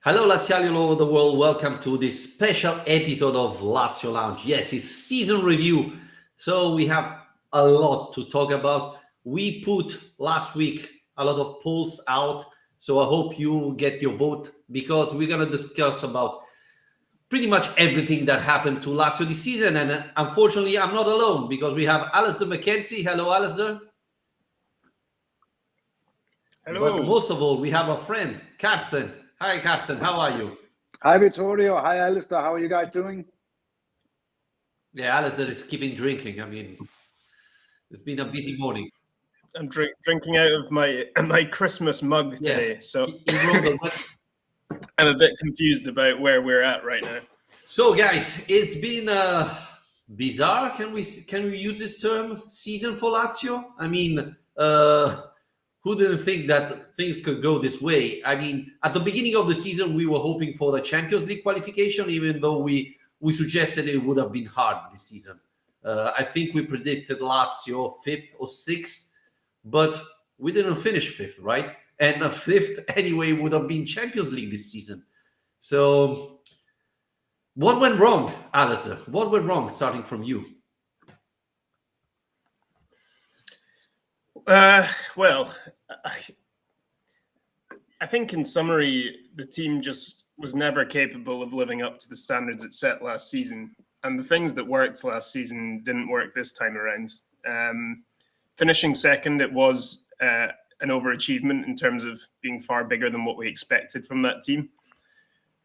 Hello, Laziali all over the world. Welcome to this special episode of Lazio Lounge. Yes, it's season review. So we have a lot to talk about. We put last week a lot of polls out. So I hope you get your vote because we're going to discuss about pretty much everything that happened to Lazio this season. And unfortunately, I'm not alone because we have Alasdair McKenzie. Hello, Alasdair. Hello. But most of all, we have a friend, Karsten. Hi, Karsten. How are you? Hi, Vittorio. Hi, Alasdair. How are you guys doing? Yeah, Alasdair is keeping drinking. I mean, it's been a busy morning. I'm drinking out of my Christmas mug today, so I'm a bit confused about where we're at right now. So, guys, it's been bizarre. Can we use this term? Season for Lazio. I mean, who didn't think that things could go this way? I mean, at the beginning of the season, we were hoping for the Champions League qualification, even though we suggested it would have been hard this season. I think we predicted Lazio 5th or 6th, but we didn't finish 5th, right? And a 5th anyway would have been Champions League this season. So what went wrong, Alasdair? What went wrong, starting from you? Well, I think in summary, the team just was never capable of living up to the standards it set last season. And the things that worked last season didn't work this time around. Finishing second, it was an overachievement in terms of being far bigger than what we expected from that team.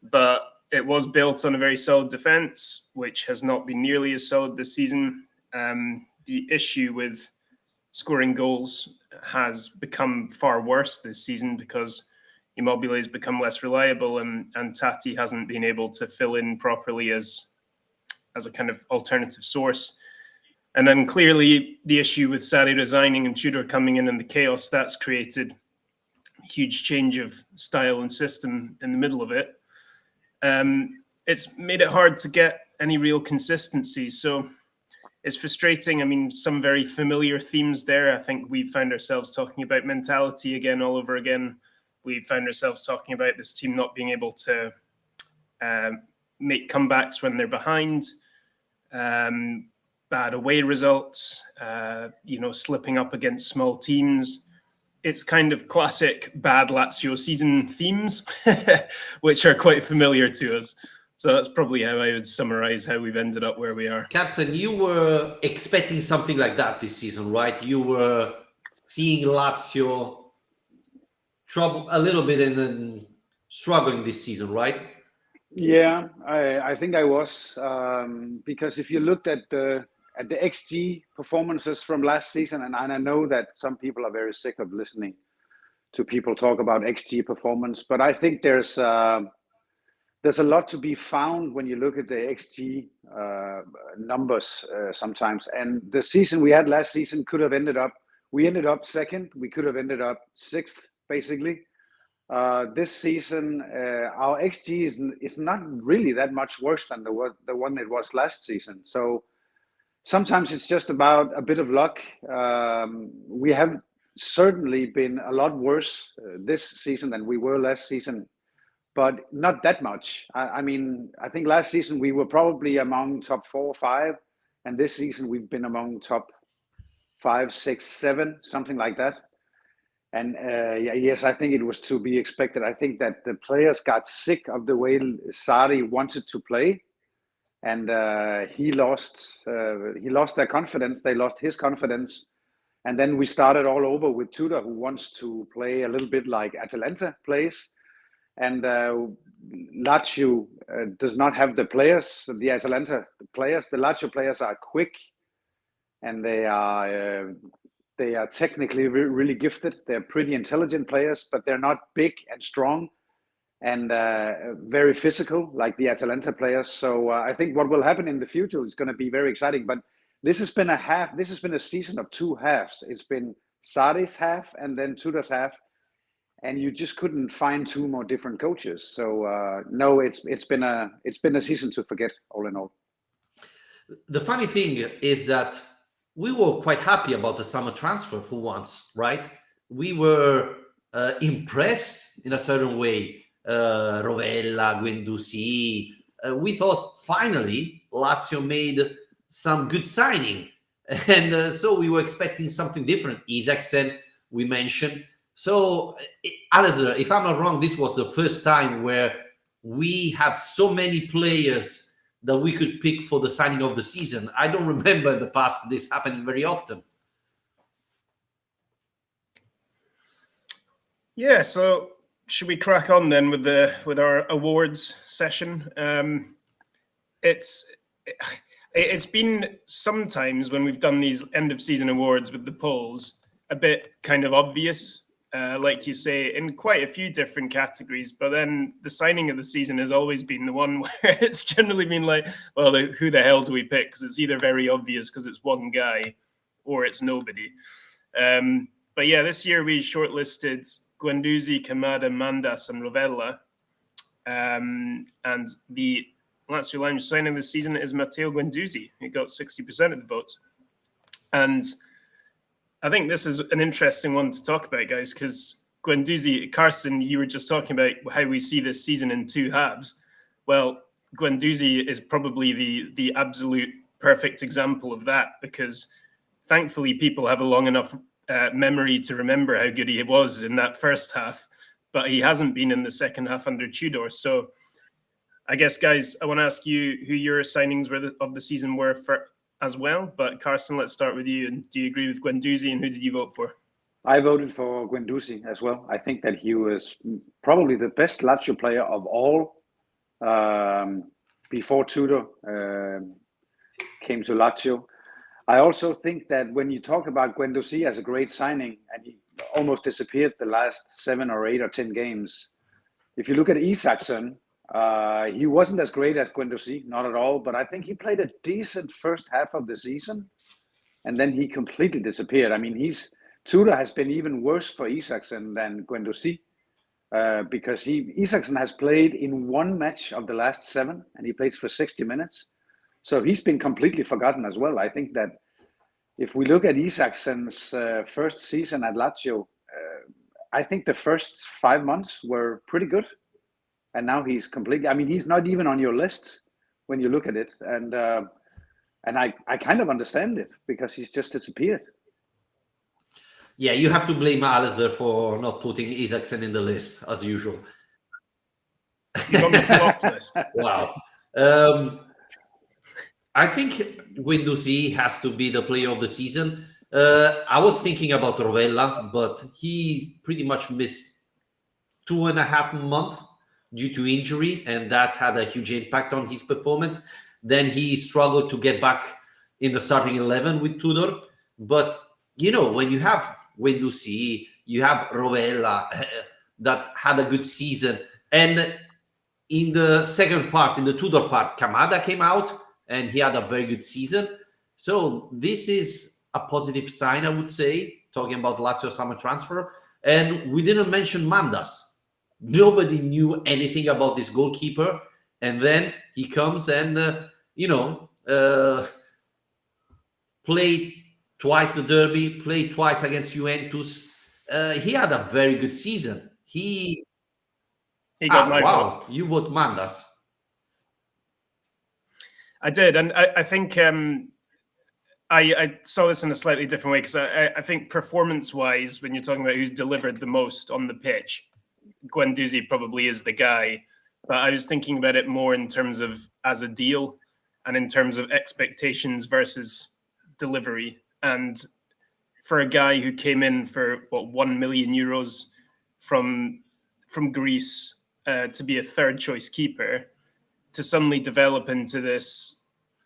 But it was built on a very solid defense, which has not been nearly as solid this season. The issue with scoring goals has become far worse this season because Immobile has become less reliable and Tati hasn't been able to fill in properly as a kind of alternative source. And then clearly the issue with Sarri resigning and Tudor coming in and the chaos that's created, a huge change of style and system in the middle of it. It's made it hard to get any real consistency. So it's frustrating. I mean, some very familiar themes there. I think we found ourselves talking about mentality again all over again. We found ourselves talking about this team not being able to make comebacks when they're behind, bad away results, slipping up against small teams. It's kind of classic bad Lazio season themes, which are quite familiar to us. So that's probably how I would summarize how we've ended up where we are. Karsten, you were expecting something like that this season, right? You were seeing Lazio trouble a little bit and then struggling this season, right? Yeah, I think I was because if you looked at the XG performances from last season, and I know that some people are very sick of listening to people talk about XG performance, but I think there's a lot to be found when you look at the XG numbers sometimes. And the season we had last season could have we ended up second. We could have ended up 6th, basically. This season, our XG is not really that much worse than the one it was last season. So sometimes it's just about a bit of luck. We have certainly been a lot worse this season than we were last season, but not that much. I mean, I think last season we were probably among top 4 or 5, and this season we've been among top 5, 6, 7, something like that. And yes, I think it was to be expected. I think that the players got sick of the way Sarri wanted to play, and he lost their confidence. They lost his confidence, and then we started all over with Tudor, who wants to play a little bit like Atalanta plays. And Lazio does not have the players, the Atalanta players. The Lazio players are quick, and they are technically really gifted. They're pretty intelligent players, but they're not big and strong and very physical like the Atalanta players. So I think what will happen in the future is going to be very exciting. But this has been a season of 2 halves. It's been Sarri's half and then Tudor's half. And you just couldn't find 2 more different coaches. So no, it's been a season to forget, all in all. The funny thing is that we were quite happy about the summer transfer for once, right? We were impressed in a certain way Rovella, Guendouzi. We thought finally Lazio made some good signing. And so we were expecting something different. Isaacsen, we mentioned. So, Alasdair, if I'm not wrong, this was the first time where we had so many players that we could pick for the signing of the season. I don't remember in the past this happening very often. Yeah, so should we crack on then with our awards session? It's been sometimes when we've done these end of season awards with the polls a bit kind of obvious, like you say, in quite a few different categories. But then the signing of the season has always been the one where it's generally been like, well, who the hell do we pick? Because it's either very obvious because it's one guy or it's nobody. But yeah, this year we shortlisted Guendouzi, Kamada, Mandas, and Rovella. And the Lazio Lounge signing this season is Matteo Guendouzi, who got 60% of the votes. And I think this is an interesting one to talk about, guys, because Guendouzi, Karsten, you were just talking about how we see this season in two halves. Well, Guendouzi is probably the absolute perfect example of that, because thankfully people have a long enough memory to remember how good he was in that first half, but he hasn't been in the second half under Tudor. So I guess, guys, I want to ask you who your signings of the season were as well. But Karsten, let's start with you. And do you agree with Guendouzi, and who did you vote for? I voted for Guendouzi as well. I think that he was probably the best Lazio player of all before Tudor came to Lazio. I also think that when you talk about Guendouzi as a great signing, and he almost disappeared the last 7 or 8 or 10 games, if you look at Isaacsen, he wasn't as great as Guendouzi, not at all, but I think he played a decent first half of the season, and then he completely disappeared. I mean, Tudor has been even worse for Isaacsen than Guendouzi, because Isaacsen has played in one match of the last 7, and he played for 60 minutes. So he's been completely forgotten as well. I think that if we look at Isaacsen's first season at Lazio, I think the first 5 months were pretty good. And now he's completely, I mean, he's not even on your list when you look at it. And I kind of understand it, because he's just disappeared. Yeah, you have to blame Alasdair for not putting Isaacsen in the list, as usual. He's on the flop list. Wow. I think Guendouzi has to be the player of the season. I was thinking about Rovella, but he pretty much missed 2.5 months due to injury, and that had a huge impact on his performance. Then he struggled to get back in the starting 11 with Tudor. But, you know, when you have Guendouzi, you have Rovella that had a good season. And in the second part, in the Tudor part, Kamada came out, and he had a very good season. So this is a positive sign, I would say, talking about Lazio summer transfer. And we didn't mention Mandas. Nobody knew anything about this goalkeeper. And then he comes and, played twice the derby, played twice against Juventus. He had a very good season. He got my vote. You vote Mandas. I did, and I think I saw this in a slightly different way, because I think performance-wise, when you're talking about who's delivered the most on the pitch, Guendouzi probably is the guy. But I was thinking about it more in terms of as a deal, and in terms of expectations versus delivery. And for a guy who came in for 1 million euros from Greece to be a third choice keeper, to suddenly develop into this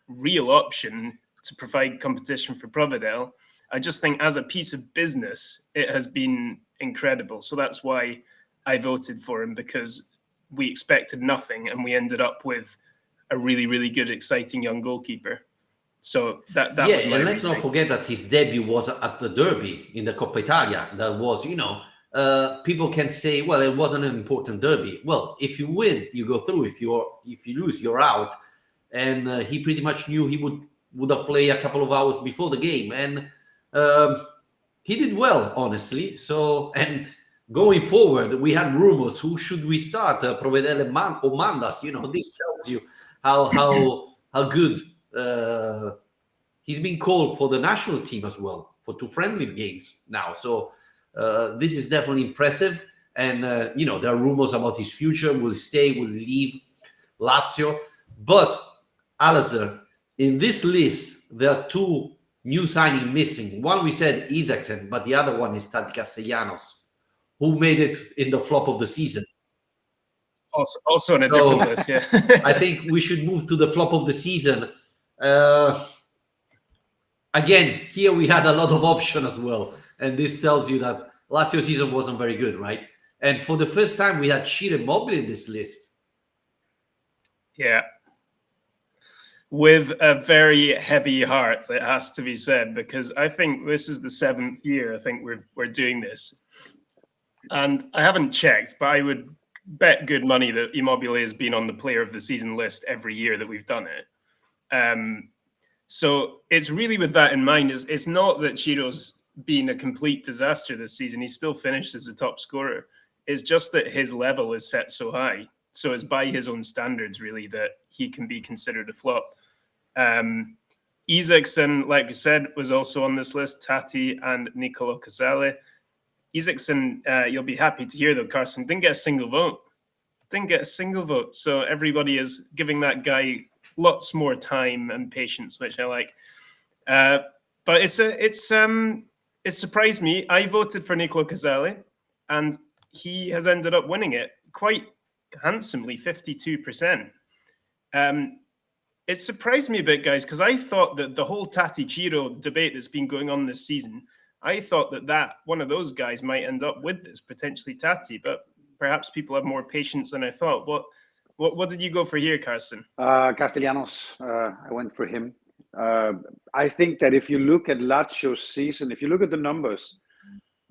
real option to provide competition for Providel, I just think as a piece of business, it has been incredible. So that's why I voted for him, because we expected nothing and we ended up with a really, really good, exciting young goalkeeper. So that was my and let's not forget that his debut was at the derby in the Coppa Italia. That was, people can say, well, it wasn't an important derby. Well, if you win, you go through. If you lose, you're out. And he pretty much knew he would have played a couple of hours before the game, and he did well, honestly. So, and going forward, we had rumors. Who should we start? Provedel or Mandas? This tells you how good he's been called for the national team as well for 2 friendly games now. So this is definitely impressive. And there are rumors about his future. Will he stay? Will he leave Lazio? But Alasdair, in this list, there are 2 new signings missing. One we said Isaacsen, but the other one is Tati Castellanos, who made it in the flop of the season. Also on a different list, yeah. I think we should move to the flop of the season. Again, here we had a lot of options as well. And this tells you that Lazio season wasn't very good, right? And for the first time, we had Ciro Immobile in this list. Yeah. With a very heavy heart, it has to be said, because I think this is the 7th year I think we're doing this. And I haven't checked, but I would bet good money that Immobile has been on the player of the season list every year that we've done it. So it's really with that in mind. It's not that Ciro's been a complete disaster this season. He's still finished as the top scorer. It's just that his level is set so high. So it's by his own standards, really, that he can be considered a flop. Isaacsen, like we said, was also on this list, Tati and Nicolo Casale. Isaacsen, you'll be happy to hear, though, Karsten, didn't get a single vote. So everybody is giving that guy lots more time and patience, which I like. But it surprised me. I voted for Nicolo Casale, and he has ended up winning it quite handsomely, 52%. It surprised me a bit, guys, because I thought that the whole Tati Ciro debate that's been going on this season, I thought that one of those guys might end up with this, potentially Tati, but perhaps people have more patience than I thought. What did you go for here, Karsten? Castellanos. I went for him. I think that if you look at Lazio's season, if you look at the numbers,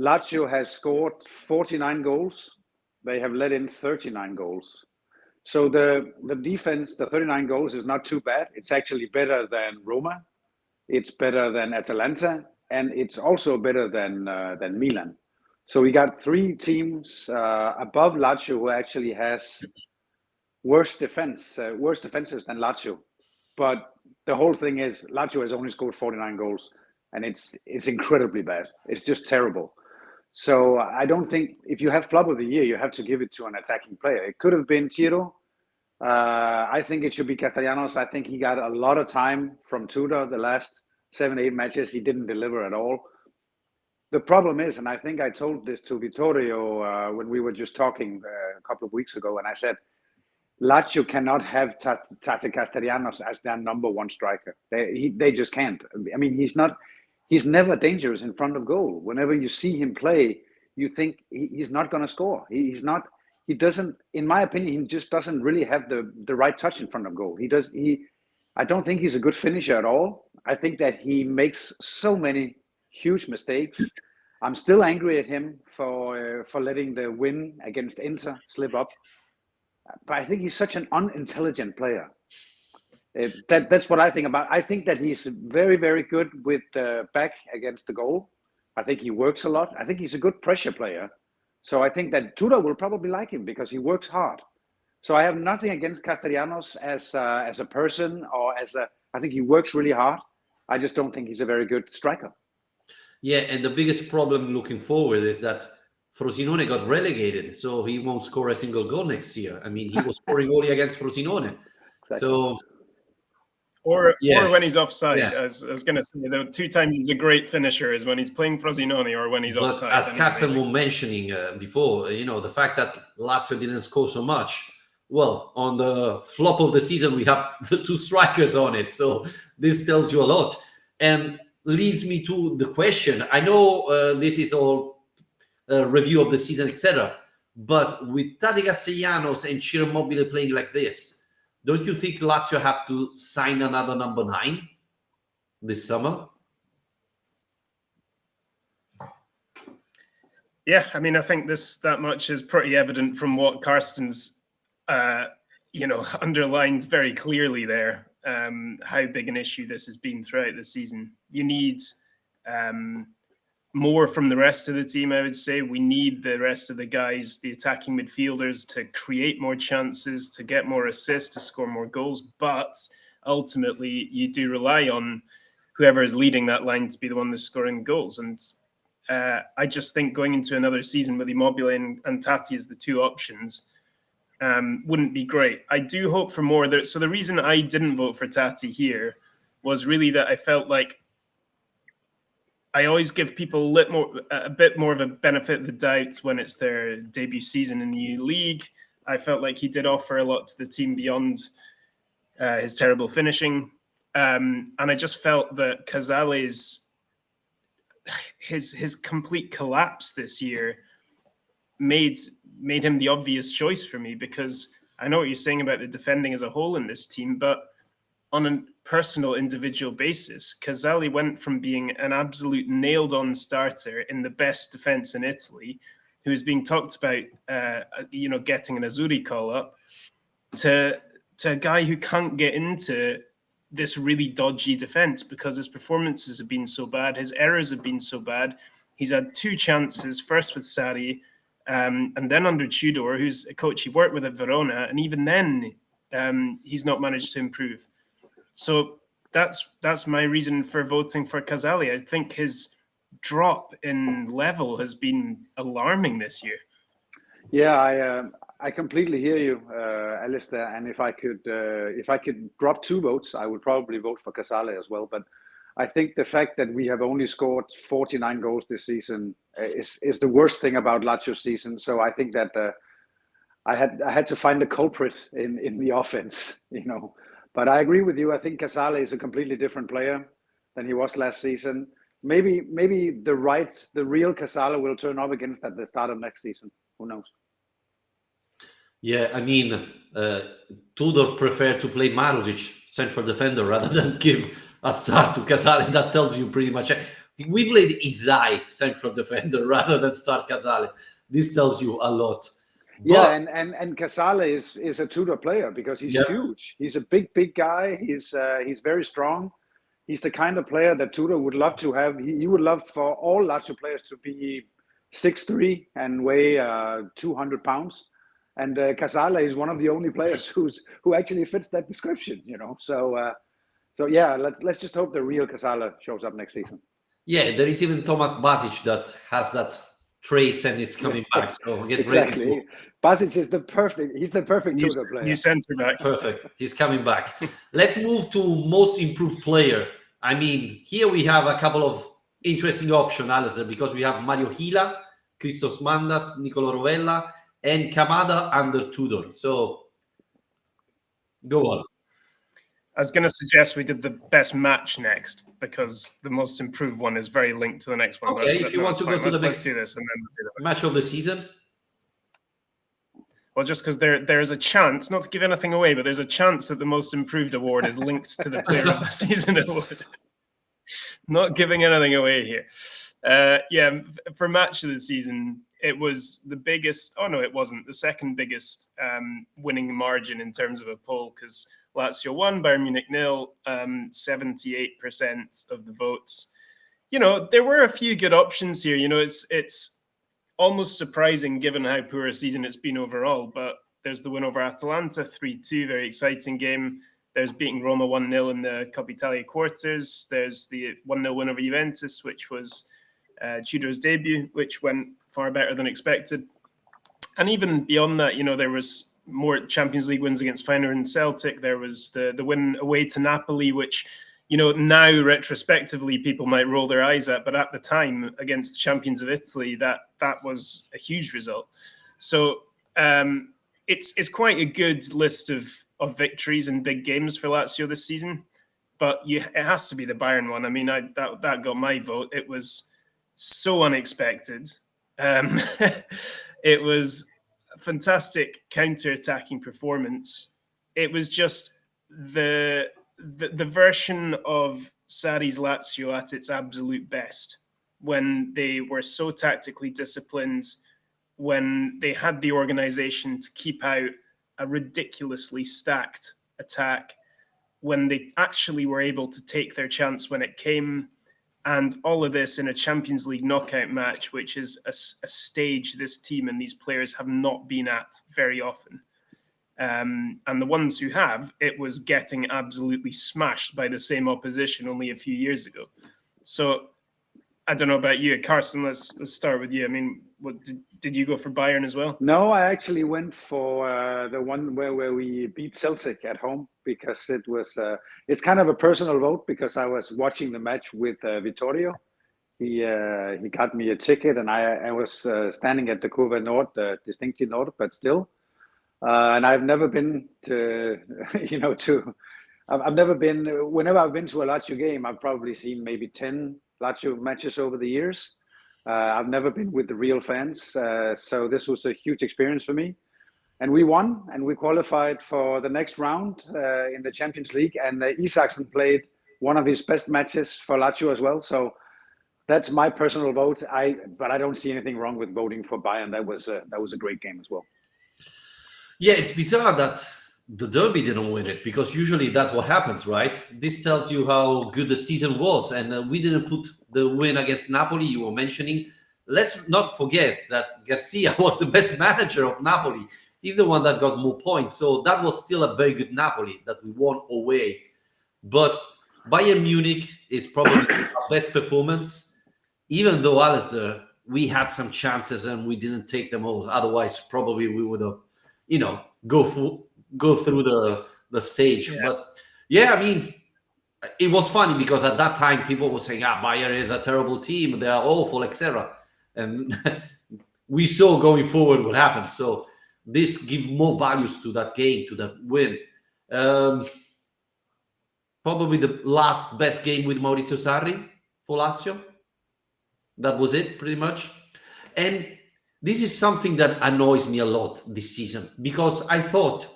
Lazio has scored 49 goals. They have let in 39 goals. So the defense, the 39 goals is not too bad. It's actually better than Roma. It's better than Atalanta. And it's also better than Milan. So we got 3 teams above Lazio who actually has worse defenses than Lazio. But the whole thing is Lazio has only scored 49 goals, and it's incredibly bad. It's just terrible. So I don't think if you have flop of the year, you have to give it to an attacking player. It could have been Ciro. I think it should be Castellanos. I think he got a lot of time from Tudor the last 7-8 matches. He didn't deliver at all. The problem is, and I think I told this to Vittorio when we were just talking a couple of weeks ago, and I said, Lazio cannot have Tati Castellanos as their number 1 striker. They just can't. I mean, he's never dangerous in front of goal. Whenever you see him play, you think he's not going to score. He doesn't, in my opinion, he just doesn't really have the right touch in front of goal. I don't think he's a good finisher at all. I think that he makes so many huge mistakes. I'm still angry at him for letting the win against Inter slip up. But I think he's such an unintelligent player. That's what I think about. I think that he's very, very good with the back against the goal. I think he works a lot. I think he's a good pressure player. So I think that Tudor will probably like him because he works hard. So I have nothing against Castellanos as a person or I think he works really hard. I just don't think he's a very good striker. Yeah, and the biggest problem looking forward is that Frosinone got relegated, so he won't score a single goal next year. I mean, he was scoring only against Frosinone. Exactly. So, or when he's offside, as I was going to say, the 2 times he's a great finisher is when he's playing Frosinone or when he's offside. As Karsten was mentioning before, the fact that Lazio didn't score so much, well, on the flop of the season, we have the 2 strikers on it. So this tells you a lot. And leads me to the question. I know this is all review of the season, etc. But with Tati Castellanos and Ciro Immobile playing like this, don't you think Lazio have to sign another number 9 this summer? Yeah, I mean, I think that much is pretty evident from what Karsten's, underlined very clearly there. How big an issue this has been throughout the season. You need more from the rest of the team, I would say. We need the rest of the guys, the attacking midfielders, to create more chances, to get more assists, to score more goals. But ultimately, you do rely on whoever is leading that line to be the one that's scoring goals. And I just think going into another season with Immobile and Tati as the two options wouldn't be great. I do hope for more. So the reason I didn't vote for Tati here was really that I felt like I always give people a bit more of a benefit of the doubt when it's their debut season in the new league. I felt like he did offer a lot to the team beyond his terrible finishing. And I just felt that Casale's his complete collapse this year made him the obvious choice for me, because I know what you're saying about the defending as a whole in this team, but on a personal individual basis, Casale went from being an absolute nailed-on starter in the best defense in Italy, who is being talked about, getting an Azzurri call-up, to a guy who can't get into this really dodgy defense because his performances have been so bad, his errors have been so bad. He's had two chances, first with Sarri, and then under Tudor, who's a coach he worked with at Verona, and even then, he's not managed to improve. So that's my reason for voting for Casale. I think his drop in level has been alarming this year. Yeah, I completely hear you, Alasdair. And if I could drop 2 votes, I would probably vote for Casale as well. But I think the fact that we have only scored 49 goals this season is the worst thing about Lazio's season. So I think that I had to find the culprit in the offense, But I agree with you. I think Casale is a completely different player than he was last season. Maybe the real Casale will turn up against at the start of next season. Who knows? Yeah, I mean, Tudor preferred to play Marusic, central defender, rather than give a start to Casale. That tells you pretty much. We played Isai, central defender, rather than start Casale. This tells you a lot. Yeah, and Casale is a Tudor player because he's huge. He's a big guy. He's very strong. He's the kind of player that Tudor would love to have. He would love for all Lazio players to be 6'3" and weigh 200 pounds. And Casale is one of the only players who actually fits that description. So yeah, let's just hope the real Casale shows up next season. Yeah, there is even Tomat Basic that has that traits and it's coming back. So get exactly. ready. Basic is the perfect Tudor player. New centre back. Perfect. He's coming back. Let's move to most improved player. I mean, here we have a couple of interesting options, Alasdair, because we have Mario Gila, Christos Mandas, Nicolo Rovella, and Kamada under Tudor. So go on. I was going to suggest we did the best match next, because the most improved one is very linked to the next one. Okay, if you want to go to the next, let's do this and then we'll do that. Match of the season. Well, just because there is a chance, not to give anything away, but there's a chance that the most improved award is linked to the player of the season award. Not giving anything away here. For match of the season, it was the biggest. Oh no, it wasn't. The second biggest winning margin in terms of a poll, because Lazio won, Bayern Munich 0, 78% of the votes. There were a few good options here. It's almost surprising given how poor a season it's been overall, but there's the win over Atalanta, 3-2, very exciting game. There's beating Roma 1-0 in the Coppa Italia quarters. There's the 1-0 win over Juventus, which was Tudor's debut, which went far better than expected. And even beyond that, there was more Champions League wins against Feyenoord and Celtic. There was the win away to Napoli, which, now retrospectively people might roll their eyes at, but at the time against the champions of Italy, that was a huge result. So it's quite a good list of victories and big games for Lazio this season, but it has to be the Bayern one. I mean, that got my vote. It was so unexpected. It was a fantastic counter-attacking performance. It was just the version of Sarri's Lazio at its absolute best, when they were so tactically disciplined, when they had the organization to keep out a ridiculously stacked attack, when they actually were able to take their chance when it came, And all of this in a Champions League knockout match, which is a stage this team and these players have not been at very often. And the ones who have, it was getting absolutely smashed by the same opposition only a few years ago. So I don't know about you, Karsten. Let's start with you. I mean, what did you go for Bayern as well? No, I actually went for the one where we beat Celtic at home, because it was it's kind of a personal vote, because I was watching the match with Vittorio. He got me a ticket, and I was standing at the Curva Nord, the Distincti Nord, but still. And I've never been to, I've never been, whenever I've been to a Lazio game, I've probably seen maybe 10 Lazio matches over the years. I've never been with the real fans. So this was a huge experience for me. And we won, and we qualified for the next round in the Champions League. And Isaksen played one of his best matches for Lazio as well. So that's my personal vote. But I don't see anything wrong with voting for Bayern. That was a great game as well. Yeah, it's bizarre that the derby didn't win it, because usually that's what happens, right? This tells you how good the season was, and we didn't put the win against Napoli you were mentioning. Let's not forget that Garcia was the best manager of Napoli. He's the one that got more points, so that was still a very good Napoli that we won away. But Bayern Munich is probably our best performance, even though Alasdair, we had some chances and we didn't take them all. Otherwise, probably we would have, go through the stage. Yeah. But yeah, I mean, it was funny because at that time people were saying, Bayern is a terrible team, they are awful, etc. And we saw going forward what happened. So this gives more values to that game, to that win. Probably the last best game with Maurizio Sarri for Lazio. That was it, pretty much. And this is something that annoys me a lot this season, because I thought,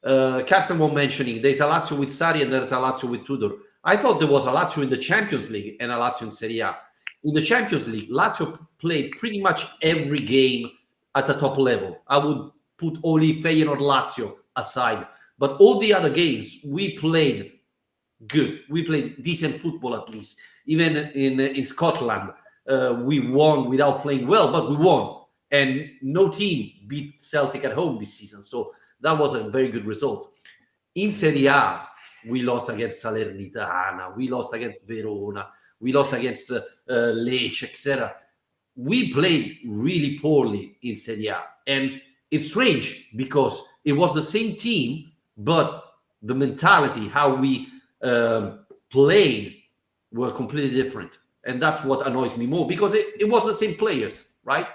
Karsten was mentioning, there's a Lazio with Sarri and there's a Lazio with Tudor. I thought there was a Lazio in the Champions League and a Lazio in Serie A. In the Champions League, Lazio played pretty much every game at the top level. I would put only Feyenoord Lazio aside. But all the other games, we played good. We played decent football at least. Even in Scotland, we won without playing well, but we won. And no team beat Celtic at home this season. So that was a very good result. In Serie A, we lost against Salernitana. We lost against Verona. We lost against Lecce, etc. We played really poorly in Serie A. And it's strange because it was the same team, but the mentality, how we played, were completely different. And that's what annoys me more, because it was the same players, right?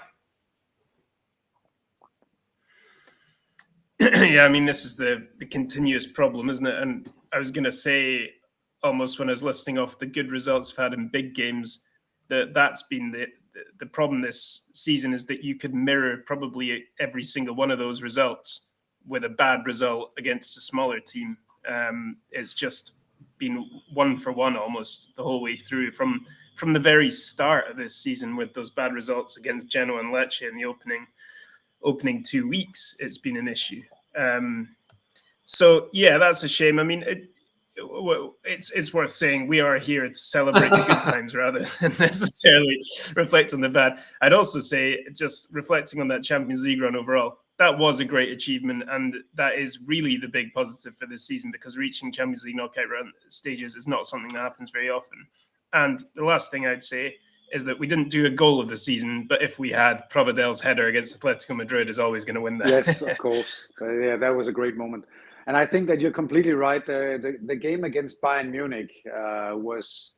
Yeah, I mean, this is the continuous problem, isn't it? And I was going to say, almost when I was listing off the good results we've had in big games, that's been the problem this season, is that you could mirror probably every single one of those results with a bad result against a smaller team. It's just been one for one almost the whole way through, from the very start of this season, with those bad results against Genoa and Lecce in the opening 2 weeks. It's been an issue. So yeah, that's a shame. I mean, it's worth saying we are here to celebrate the good times rather than necessarily reflect on the bad. I'd also say, just reflecting on that Champions League run overall, that was a great achievement, and that is really the big positive for this season, because reaching Champions League knockout round stages is not something that happens very often. And the last thing I'd say is that we didn't do a goal of the season, but if we had, Provedel's header against Atletico Madrid is always going to win that. Yes, of course. Yeah, that was a great moment. And I think that you're completely right. The game against Bayern Munich was,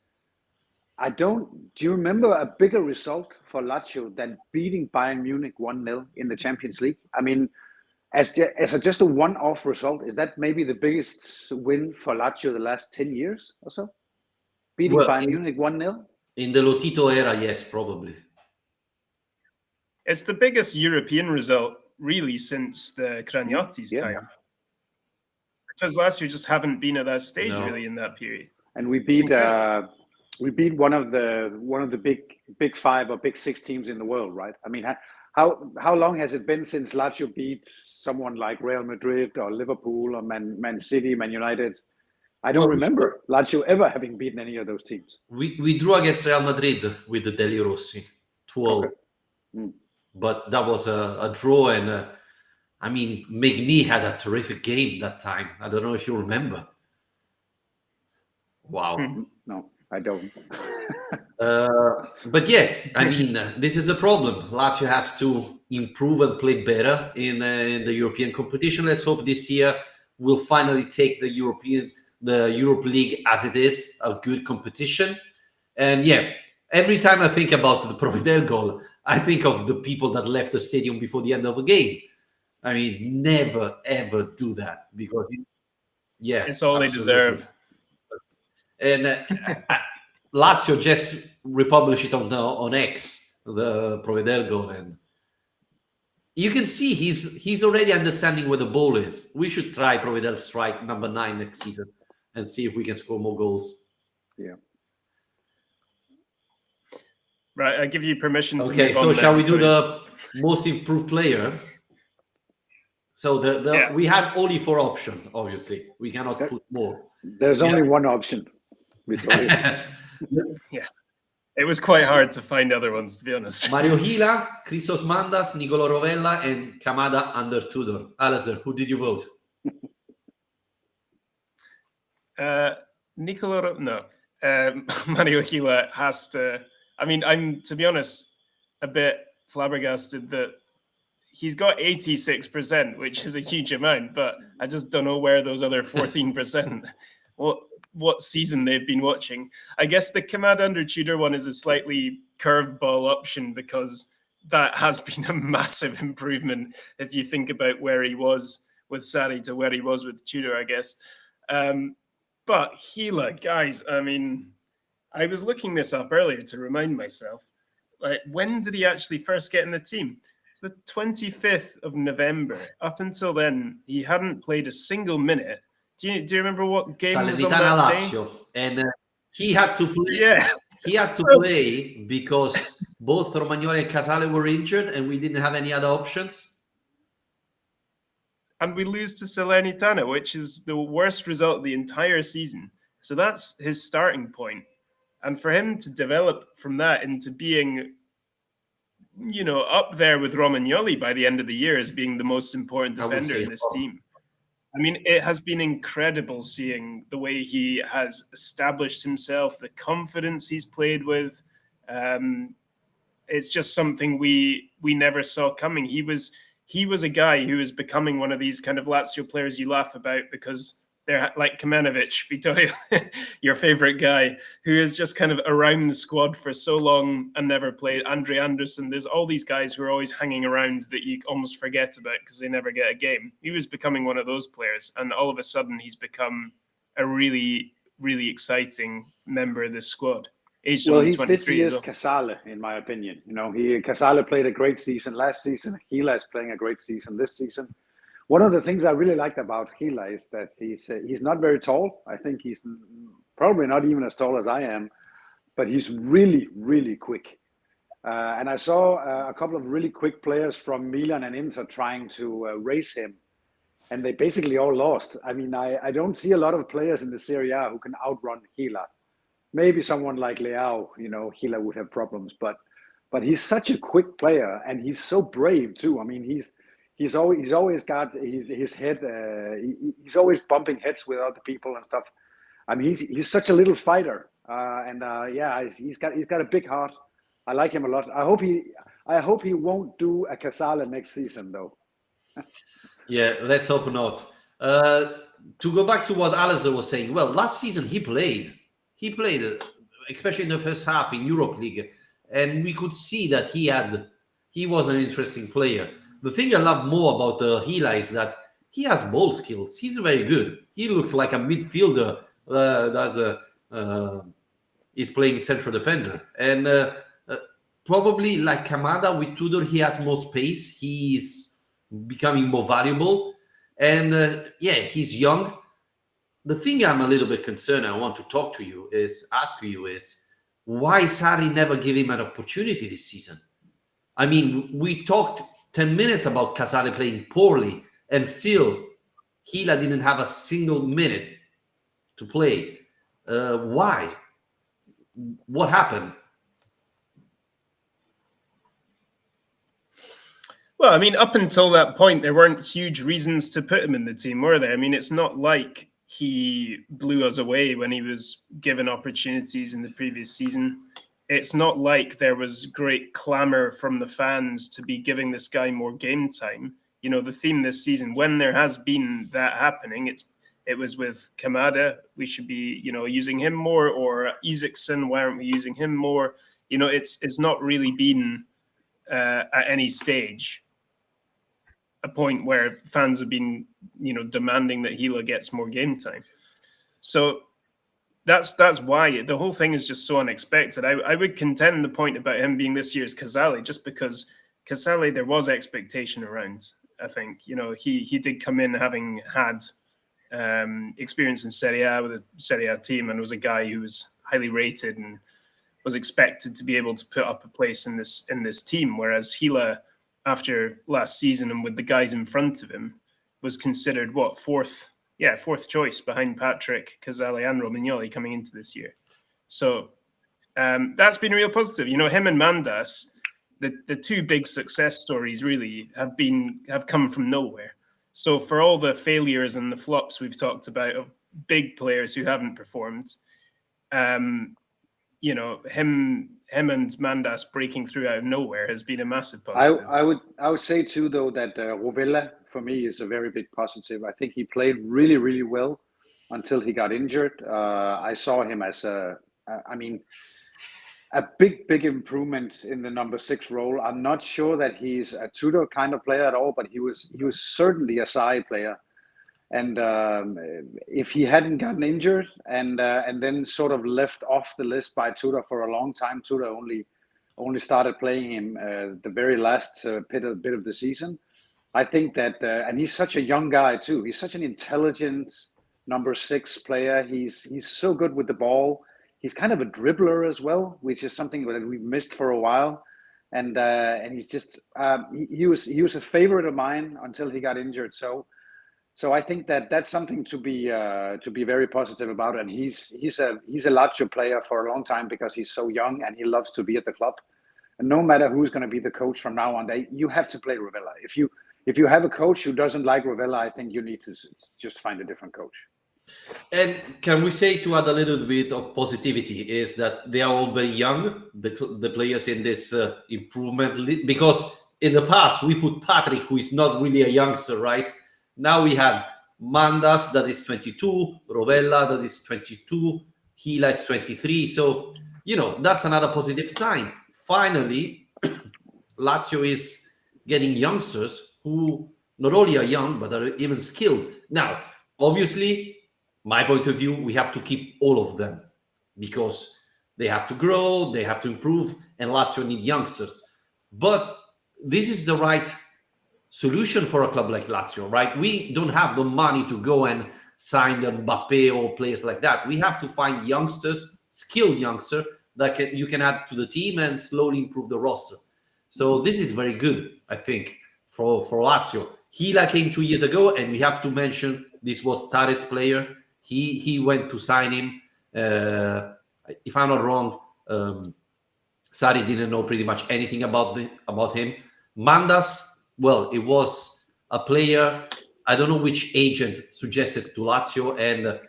do you remember a bigger result for Lazio than beating Bayern Munich 1-0 in the Champions League? I mean, as just a one-off result, is that maybe the biggest win for Lazio the last 10 years or so? Beating Bayern Munich 1-0? In the Lotito era, yes, probably. It's the biggest European result, really, since the Craniotti's time. Because Lazio just haven't been at that stage really in that period. And we beat one of the big five or big six teams in the world, right? I mean, how long has it been since Lazio beat someone like Real Madrid or Liverpool or Man City, Man United? I don't remember Lazio ever having beaten any of those teams. We drew against Real Madrid with the Deli Rossi, 2-0. Okay. But that was a draw, and I mean, Megni had a terrific game that time. I don't know if you remember. Wow. No, I don't. But yeah, I mean, this is the problem. Lazio has to improve and play better in the European competition. Let's hope this year we'll finally take the Europe League as it is, a good competition. And yeah, every time I think about the Providel goal, I think of the people that left the stadium before the end of a game. I mean, never ever do that, because it's all they deserve. And Lazio just republished it on X, the Provedel goal, and you can see he's already understanding where the ball is. We should try Provedel strike number 9 next season and see if we can score more goals. Yeah. Right, I give you permission to Okay, move so on shall then, we do Victoria. the most improved player? So we had only 4 options, obviously. We cannot put more. There's only one option. Yeah, it was quite hard to find other ones, to be honest. Mario Gila, Christos Mandas, Nicolo Rovella, and Kamada under Tudor. Alasdair, who did you vote? Mario Gila has to. I mean, I'm, to be honest, a bit flabbergasted that he's got 86%, which is a huge amount, but I just don't know where those other 14%, what season they've been watching. I guess the Kamada under Tudor one is a slightly curveball option, because that has been a massive improvement if you think about where he was with Sarri to where he was with Tudor, I guess. But Gila, guys, I mean, I was looking this up earlier to remind myself, like, when did he actually first get in the team? It's the 25th of November. Up until then, he hadn't played a single minute. Do you remember what game was on that Lazio. day? And he had to play. Yeah. He has to play because both Romagnoli and Casale were injured, and we didn't have any other options. And we lose to Salernitana, which is the worst result of the entire season. So that's his starting point. And for him to develop from that into being, you know, up there with Romagnoli by the end of the year as being the most important defender in this team. I mean, it has been incredible seeing the way he has established himself, the confidence he's played with. It's just something we never saw coming. He was a guy who is becoming one of these kind of Lazio players you laugh about because they're like Kamanovic, Vittorio, your favorite guy, who is just kind of around the squad for so long and never played. Andre Anderson, there's all these guys who are always hanging around that you almost forget about because they never get a game. He was becoming one of those players, and all of a sudden he's become a really, really exciting member of this squad. Aged only 23. This year's Casale, in my opinion. You know, Casale played a great season last season. Gila is playing a great season this season. One of the things I really liked about Gila is that he's not very tall. I think he's probably not even as tall as I am, but he's really, really quick. And I saw a couple of really quick players from Milan and Inter trying to race him, and they basically all lost. I mean, I don't see a lot of players in the Serie A who can outrun Gila. Maybe someone like Leao, you know, Gila would have problems, but he's such a quick player, and he's so brave too. I mean, he's always got his head. He's always bumping heads with other people and stuff. I mean, he's such a little fighter, he's got a big heart. I like him a lot. I hope he won't do a Casale next season though. Yeah, let's hope not. To go back to what Alasdair was saying, well, last season he played, especially in the first half in Europe League, and we could see that he was an interesting player. The thing I love more about Gila is that he has ball skills. He's very good. He looks like a midfielder that is playing central defender. And probably like Kamada with Tudor, he has more space. He's becoming more valuable. And he's young. The thing I'm a little bit concerned, I want to ask you is why Sarri never gave him an opportunity this season? I mean, we talked 10 minutes about Casale playing poorly, and still Gila didn't have a single minute. to play. Why? What happened? Well, I mean, up until that point, there weren't huge reasons to put him in the team, were there? I mean, it's not like he blew us away when he was given opportunities in the previous season. It's not like there was great clamour from the fans to be giving this guy more game time. You know, the theme this season, when there has been that happening, it was with Kamada. We should be, using him more, or Isaacson. Why aren't we using him more? It's not really been at any stage a point where fans have been, demanding that Gila gets more game time. So that's why the whole thing is just so unexpected. I would contend the point about him being this year's Casale, just because Casale, there was expectation around. I think, he did come in having had experience in Serie A with a Serie A team, and was a guy who was highly rated and was expected to be able to put up a place in this team. Whereas Gila, after last season and with the guys in front of him, was considered fourth choice behind Patrick, Casale, and Romagnoli coming into this year. So that's been a real positive. Him and Mandas, the two big success stories really have come from nowhere. So for all the failures and the flops we've talked about of big players who haven't performed, him and Mandas breaking through out of nowhere has been a massive positive. I would say too, though, that Rovella for me is a very big positive. I think he played really, really well until he got injured. I saw him as a big improvement in the number 6 role. I'm not sure that he's a Tudor kind of player at all, but he was certainly a side player. And if he hadn't gotten injured and then sort of left off the list by Tudor for a long time, Tudor only started playing him the very last bit of the season. I think that, and he's such a young guy too. He's such an intelligent number 6 player. He's so good with the ball. He's kind of a dribbler as well, which is something that we've missed for a while. And he's just he was a favorite of mine until he got injured. So I think that that's something to be very positive about. And he's a Lazio player for a long time because he's so young and he loves to be at the club. And no matter who's going to be the coach from now on, you have to play Rovella. If you have a coach who doesn't like Rovella, I think you need to just find a different coach. And can we say, to add a little bit of positivity, is that they are all very young, the players in this improvement league, because in the past we put Patrick, who is not really a youngster, right? Now we have Mandas, that is 22, Rovella, that is 22, Gila is 23. So, that's another positive sign. Finally, Lazio is getting youngsters who not only are young, but are even skilled. Now, obviously, my point of view, we have to keep all of them because they have to grow, they have to improve, and Lazio need youngsters. But this is the right solution for a club like Lazio, right? We don't have the money to go and sign the Mbappe or players like that. We have to find youngsters, skilled youngsters that you can add to the team and slowly improve the roster. So this is very good, I think, for Lazio. Gila came 2 years ago, and we have to mention this was Tare's player. He went to sign him. If I'm not wrong, Sarri didn't know pretty much anything about him. Mandas, well, it was a player. I don't know which agent suggested to Lazio, and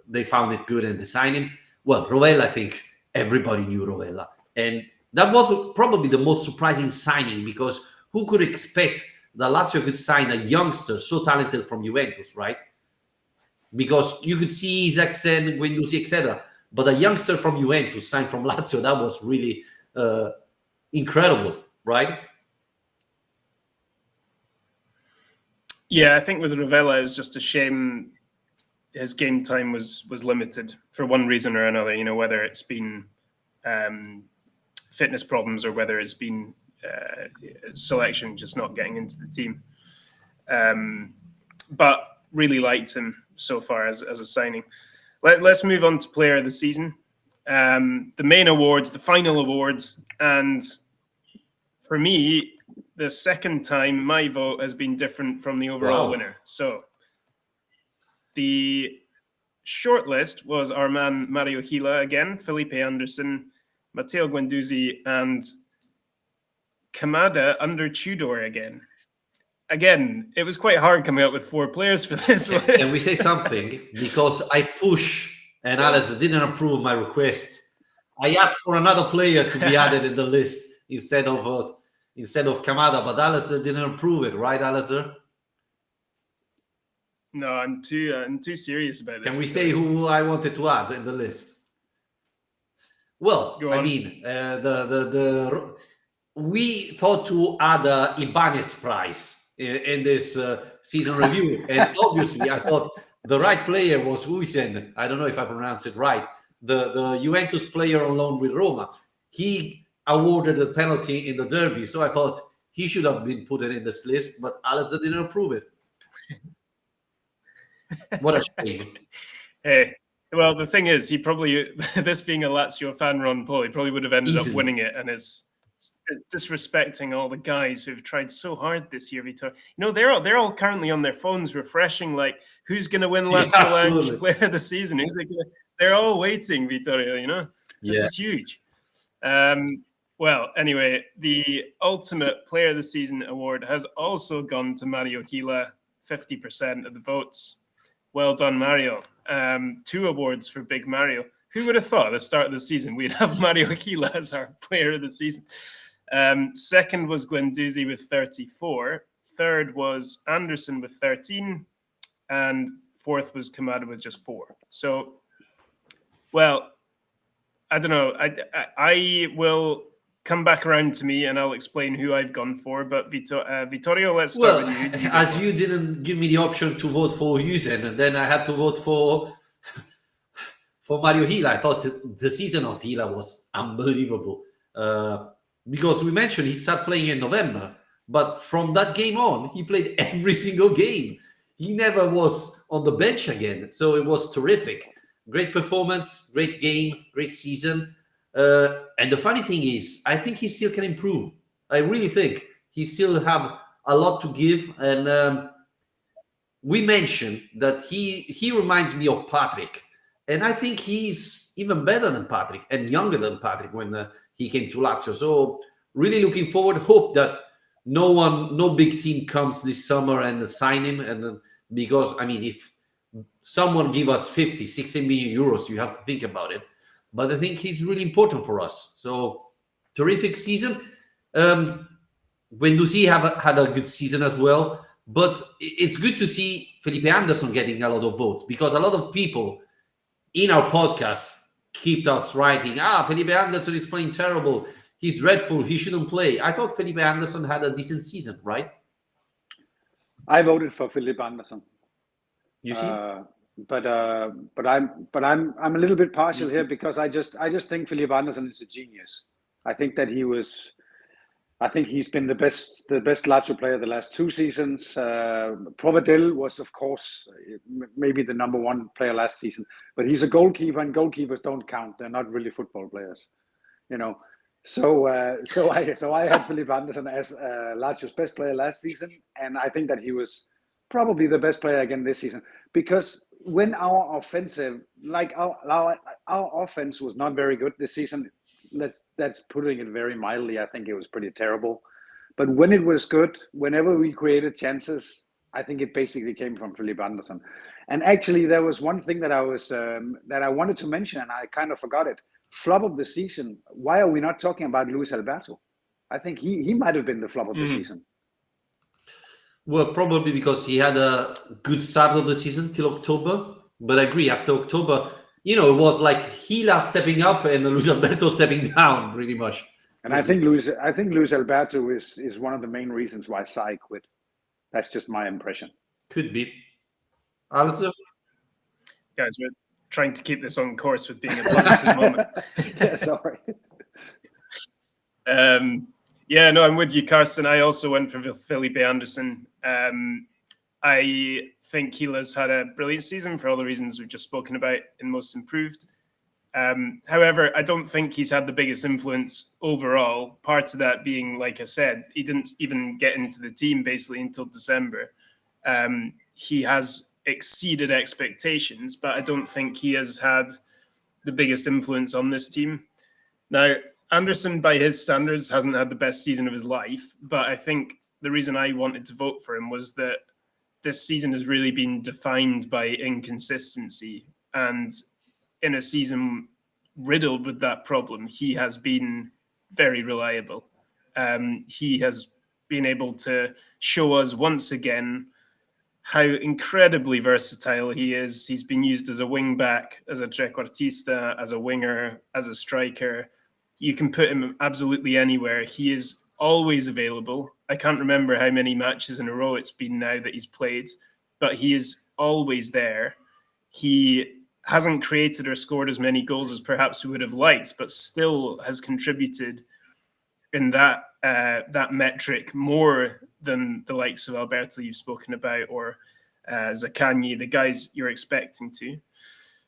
they found it good and they signed him. Well, Rovella, I think everybody knew Rovella, and that was probably the most surprising signing, because who could expect that Lazio could sign a youngster so talented from Juventus, right? Because you could see Isaacson, Guendouzi, etc. But a youngster from Juventus signed from Lazio, that was really incredible, right? Yeah, I think with Rovella, it was just a shame his game time was limited for one reason or another, whether it's been fitness problems or whether it's been selection just not getting into the team. But really liked him so far as a signing. Let's move on to player of the season. The main awards, the final awards, and for me, the second time my vote has been different from the overall winner. So the shortlist was our man Mario Gila again, Felipe Anderson, Matteo Guendouzi, and Kamada under Tudor again. Again, it was quite hard coming up with 4 players for this list. Can we say something? Because I push and Alex didn't approve my request. I asked for another player to be added in the list instead of Kamada, but Alasdair didn't approve it, right, Alasdair? No, I'm too serious about this. Can we say who I wanted to add in the list? Well, I mean, we thought to add Ibanez prize in this season review, and obviously I thought the right player was Huijsen. I don't know if I pronounced it right. The Juventus player on loan with Roma. He awarded a penalty in the derby, so I thought he should have been put in this list, but Alasdair didn't approve it. What a shame. Hey, well, the thing is, he probably, this being a Lazio fan run poll, he probably would have ended up winning it, and is disrespecting all the guys who've tried so hard this year, Vittorio. You know, they're all currently on their phones refreshing, like, who's going to win Lazio Lounge Player of the Season? They're all waiting, Vittorio, you know? This is huge. Well, anyway, the Ultimate Player of the Season award has also gone to Mario Gila, 50% of the votes. Well done, Mario. 2 awards for Big Mario. Who would have thought at the start of the season we'd have Mario Gila as our player of the season? Second was Guendouzi with 34. Third was Anderson with 13. And fourth was Kamada with just 4. So, well, I don't know. I will come back around to me and I'll explain who I've gone for. But Vittorio, let's start with you. As you didn't give me the option to vote for Huijsen, and then I had to vote for Mario Gila. I thought the season of Gila was unbelievable. Because we mentioned he started playing in November, but from that game on, he played every single game. He never was on the bench again. So it was terrific. Great performance, great game, great season. And the funny thing is, I think he still can improve. I really think he still have a lot to give. And we mentioned that he reminds me of Patrick. And I think he's even better than Patrick and younger than Patrick when he came to Lazio. So really looking forward. Hope that no big team comes this summer and sign him. And because, I mean, if someone give us 50, 60 million euros, you have to think about it. But I think he's really important for us. So terrific season. Guendouzi had a good season as well. But it's good to see Felipe Anderson getting a lot of votes, because a lot of people in our podcast kept us writing, Felipe Anderson is playing terrible. He's dreadful. He shouldn't play. I thought Felipe Anderson had a decent season, right? I voted for Felipe Anderson. You see? But I'm a little bit partial here, because I just think Felipe Anderson is a genius. I think he's been the best Lazio player the last 2 seasons. Provedel was, of course, maybe the number 1 player last season, but he's a goalkeeper, and goalkeepers don't count. They're not really football players, you know. So I had Felipe Anderson as Lazio's best player last season, and I think that he was probably the best player again this season, because when our offensive, like our offense was not very good this season. That's putting it very mildly. I think it was pretty terrible. But when it was good, whenever we created chances, I think it basically came from Felipe Anderson. And actually, there was one thing that I wanted to mention, and I kind of forgot it. Flop of the season. Why are we not talking about Luis Alberto? I think he might have been the flop of the season. Well, probably because he had a good start of the season till October. But I agree, after October, it was like Gila stepping up and Luis Alberto stepping down, pretty much. And I think Luis Alberto is one of the main reasons why Sai quit. That's just my impression. Could be. Alasdair? Guys, we're trying to keep this on course with being a positive moment. Yeah, sorry. I'm with you, Karsten. I also went for Felipe Anderson. I think Gila's had a brilliant season for all the reasons we've just spoken about in Most Improved. However, I don't think he's had the biggest influence overall. Part of that being, like I said, he didn't even get into the team basically until December. He has exceeded expectations, but I don't think he has had the biggest influence on this team. Now, Anderson, by his standards, hasn't had the best season of his life, but I think the reason I wanted to vote for him was that this season has really been defined by inconsistency. And in a season riddled with that problem, he has been very reliable. He has been able to show us once again how incredibly versatile he is. He's been used as a wing back, as a trequartista, as a winger, as a striker. You can put him absolutely anywhere. He is always available. I can't remember how many matches in a row it's been now that he's played, but he is always there. He hasn't created or scored as many goals as perhaps we would have liked, but still has contributed in that metric more than the likes of Alberto you've spoken about, or Zaccagni, the guys you're expecting to.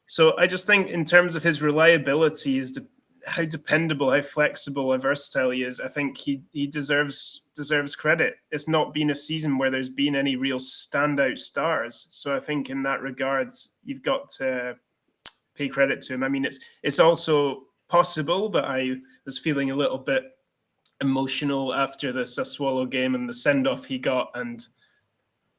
So I just think in terms of his reliability, how dependable, how flexible, how versatile he is, I think he deserves credit. It's not been a season where there's been any real standout stars. So I think in that regard, you've got to pay credit to him. I mean, it's also possible that I was feeling a little bit emotional after the Sassuolo game and the send-off he got, and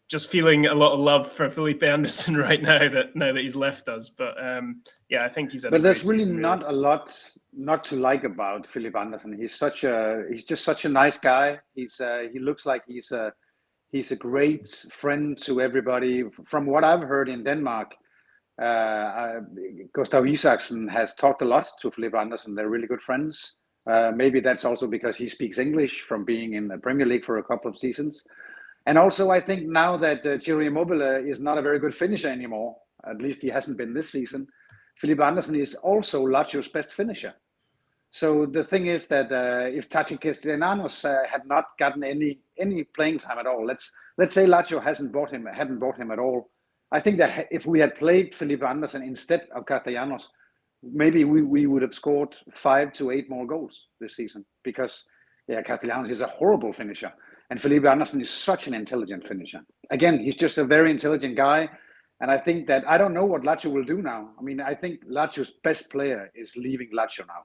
just feeling a lot of love for Felipe Anderson right now that he's left us. But I think he's had. But there's really not a lot not to like about Felipe Anderson. He's just such a nice guy. He looks like he's a great friend to everybody. From what I've heard in Denmark, Gustav Isaksen has talked a lot to Felipe Anderson. They're really good friends. Maybe that's also because he speaks English from being in the Premier League for a couple of seasons. And also, I think now that Ciro Immobile is not a very good finisher anymore, at least he hasn't been this season, Felipe Anderson is also Lazio's best finisher. So the thing is that if Tachi Castellanos had not gotten any playing time at all, let's say Lazio hadn't bought him at all, I think that if we had played Felipe Anderson instead of Castellanos, maybe we would have scored 5 to 8 more goals this season, because Castellanos is a horrible finisher and Felipe Anderson is such an intelligent finisher. Again, he's just a very intelligent guy, and I think that I don't know what Lazio will do now. I mean, I think Lazio's best player is leaving Lazio now.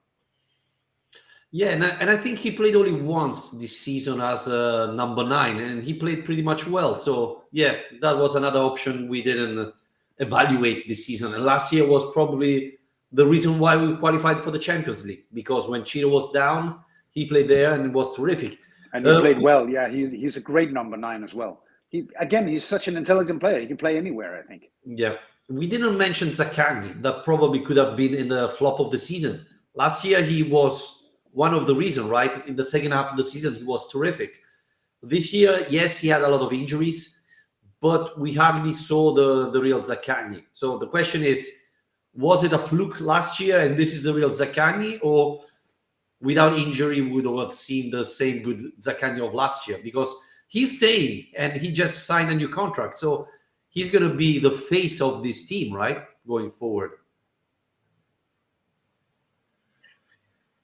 Yeah, and I think he played only once this season as a number 9, and he played pretty much well. So yeah, that was another option we didn't evaluate this season. And last year was probably the reason why we qualified for the Champions League, because when Ciro was down, he played there and it was terrific. And he played well. Yeah, he's a great number 9 as well. He's such an intelligent player. He can play anywhere, I think. Yeah. We didn't mention Zaccagni. That probably could have been in the flop of the season. Last year, he was one of the reasons, right? In the second half of the season, he was terrific. This year, yes, he had a lot of injuries, but we hardly saw the real Zaccagni. So the question is, was it a fluke last year and this is the real Zaccagni, or without injury we would have seen the same good Zaccagni of last year? Because he's staying and he just signed a new contract. So he's going to be the face of this team, right, going forward.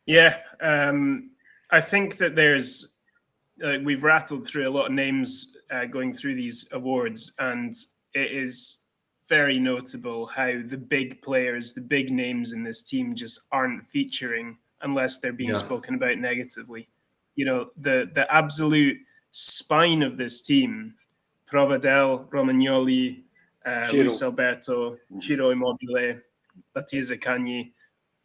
Yeah, I think that there's, we've rattled through a lot of names going through these awards, and it is very notable how the big players, the big names in this team just aren't featuring unless they're being spoken about negatively. You know, the absolute spine of this team, Provedel, Romagnoli, Luis Alberto, Ciro Immobile, Mattia Zaccagni,